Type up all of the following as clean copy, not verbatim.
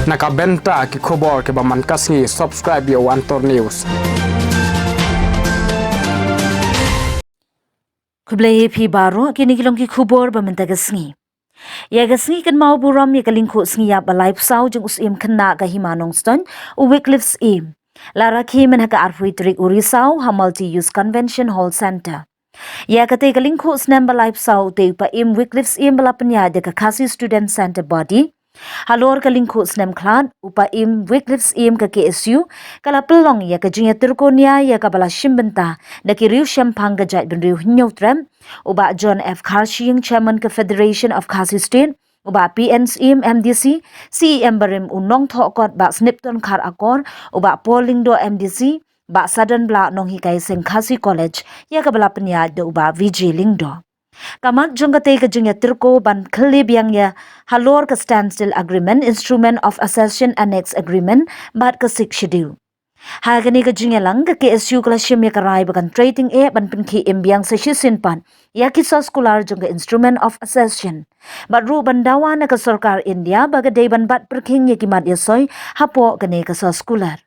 Nakabenta ki khobor ke baman kasngi subscribe yo Antor News. Kublai pi baro kini kilong ki khubor bamenta gasngi. Ya gasngi kan mau buram ya kalingko sngi ya balai psau jeng usim kena ka himanong ston u Wycliffe's im. Lara ki menhaka arfui trik urisau ha multi-use convention hall center. Ya kate kalingko snem balai psau te upa im Wycliffe's im balapanya de ka kasi student center body. Halor kalingko snem klan upa im Wycliffe's im ka KSU kala pelong ya ka jinya turkonia ya ka bala shimbenta da ki riu shampang ga jait ben riu nyautrem uba John F. Karshing chairman ka Federation of Khasi State uba PNCM MDC CEM barim unong thokot ba snipton khar akor uba Polingdo MDC ba Southern Bla nong hikai seng Khasi College ya ka bala penya de uba VJ Lingdo. Kamat jongkate ke jengya tirko ban klib yang ya halor ke standstill agreement instrument of accession annex agreement bat ke 6 schedule. Hagani ke jengya lang ke KSU klasyem ya karai bakan trading ban pinki imbiang sa sinpan ya kisah skular jongka instrument of accession. Bat ru bandawa na ke sarkar India bagadai ban bat perking ya kimat ya soy hapo kene ke skular.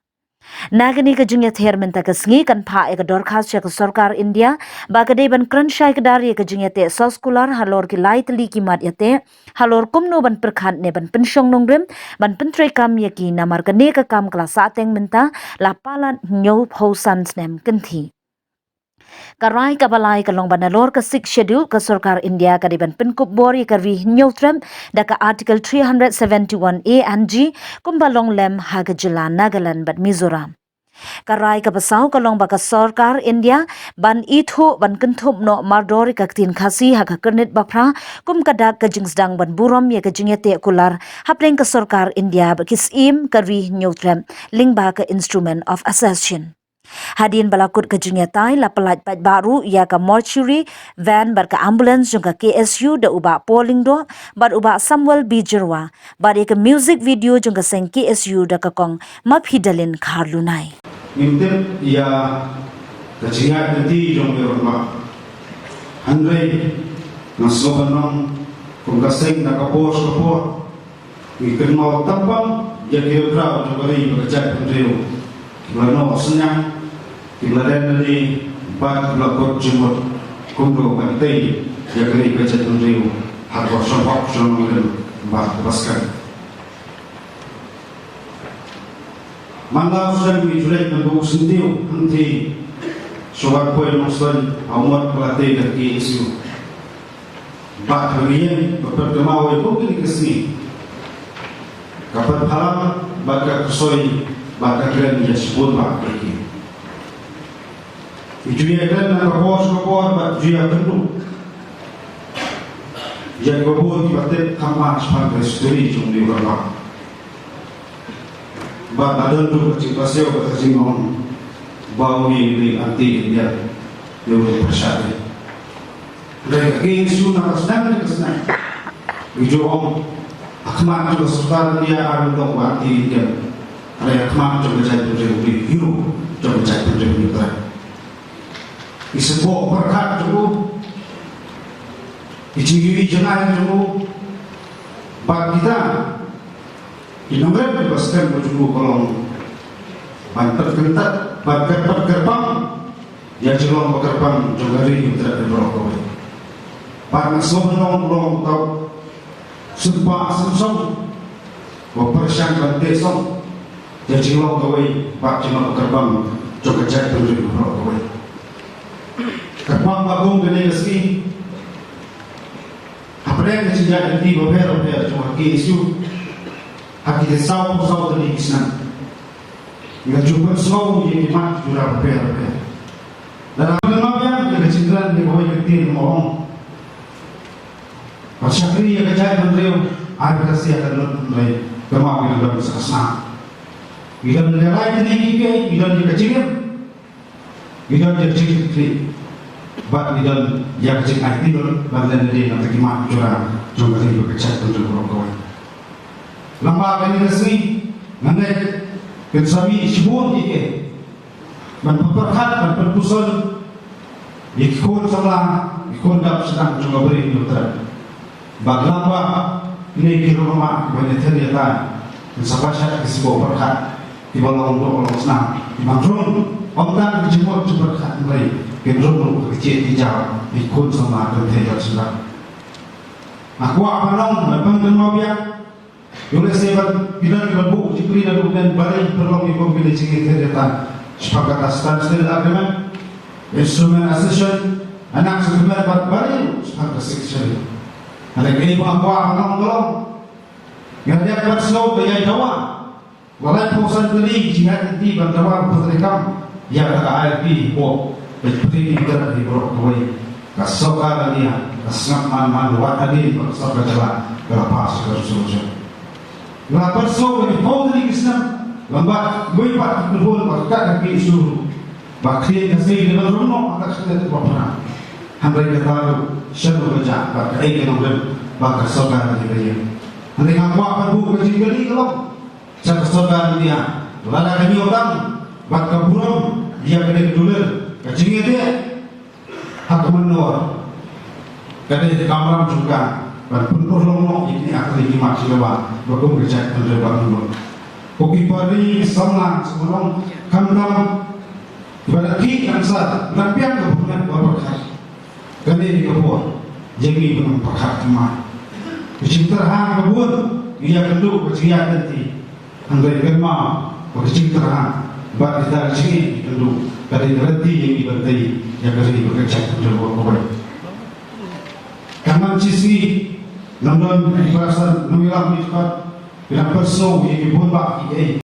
Nagani ka jungya thermen ta kasngi kan pha ek dorkhas cha ka sarkar India bagade ban kranshai ka dari ka jungya te soskular halor ki lightly ki mat yate halor kumno ban perkhan ne ban pensyong nongrem ban pentre kam ya ki namar ka ne ka kam kla sateng menta la palan nyo phosan snem kanthi Karai kabalai kalong banalor ka 6 schedule ka sarkar India ka diban penkup bori ka ri nyotram da ka article 371A and G kumbalong lem haga jila Nagaland bat Mizoram. Karai ka basaw kalong baka sarkar India ban itho ban kentup no mardori ka tin khasi haga kernit bapra kum kadak ka jingsdang ban burom ya ka jingyate kular hapleng ka sarkar India ba kisim ka ri nyotram lingba ka instrument of accession. Hadin balakut ke junyatai la pelat pat baru ia ka mortuary van bar ka ambulance jong ka KSU da uba Polingdo bar uba Samuel B. Jirwa bar ka music video jong ka seng KSU da ka kong maphidalin kharlunai. Mintim ia kajingat nanti jong berma handai nasobanong kung kaseng nakapos ikan mau tampang jadi berapa jong kali bekerja pendeu Kilano senyang Kiladan dari Bat Lakot Jumot Kundo Bantai Jagari Baca Tundriu Harga Sombok Sombok Bat Baskan Mangga sudah dijulai Menunggu sentiu Nanti Sobat Poin Muslim Amat Pelatih dari isu Bat Harian Berperkemau Itu kini kesini Kapan halam Baka Kesoi Baka keren dia sebut bak pergi. Ijuya keren nak kapor bak juya bentuk. Yang kapor kibatet kamar sebagai studi jom di berapa. Bak ada tu kecil pasio kata singong bau ni anti dia dia persyarat. Mereka isu nak senang. Ijo om akmat tu sesuatu dia ada dong anti dia. Raya kemak coba jadi beri hiru coba jadi beri berat. Isebok berkat dulu, icigi jenai dulu, bab kita dinomor dibaskan dulu kolong banter kentat, banter gerbang, ya jelong gerbang juga ri tidak diberokok. Panas sobrang belum tahu sumpah sungsong, berpersiang bantesong. Jadi lo kawai pak cuma gerbang coba cek dulu kawai gerbang bagong gede meski apa yang sejak nanti beber cuma KSU hati desau dari kisah nggak cukup slow jadi mat sudah beber dan apa namanya yang kecintaan di bawah ketir mohon pasyakri yang kecil beliau ada kasih akan mulai kemau yang dalam sesama Bila nilai tinggi ke, bila dia kecil, bila dia kecil, bak bila dia kecil IT dulu, badan dia nanti kimak curang, cuma dia berkecil untuk berokok. Lama kali ini, nanti kesami sibuk dia, berperkat, berperkusan, ikut sama, ikut dap sedang cuma beri dokter. Bak lama ini kira rumah banyak terlihat. sampai saya ke sebuah berkat di bawah untuk senang di mangrun orang kejemur berkat mulai gendrung kecil hijau ikut sama terhadap sudah aku apa nong lepas kenal dia Yule sebat bidan berbu jikri dan bukan balik perlu dipilih cingit terdekat sepakat standstill agreement instrument accession anak sebenarnya buat balik sepakat section ada kini aku apa nong tolong yang dia berslow gaya Jawa walai pausan tadi jihad di bantawa berterikam ya kata ARP po berpikir tidak di bawah kawai kasoka dia kasngat man luat tadi kasoka jalan berapa sekarang la perso ni pawdri Islam lamba goi pat kubul bakka ke isu bakri kasi ni rono ata khade bapana hamrai kataru shabu baja bakka ai ke nomor bakka soka ni gaya ande ngapa apa bu ke jinggali kalau sak soka dia lala kami orang bakka buram dia kene dolar ke jingi dia hak menor kade kamram juga walaupun orang ini akan dikimat siapa, bagus berjaya terjebak dulu. Koki pari sama sebelum kandang berarti kansa lampiang kebunan berkat. Kami di kebun jadi dengan perkat teman. Kecintaan kebun ia kedua kecian nanti. Anggai kerma kecintaan bagi dari sini kedua dari berarti yang dibantai yang dari bekerja terjebak kebun. Kaman sisi London perasaan memilah mitfat bila perso yang dibuat baki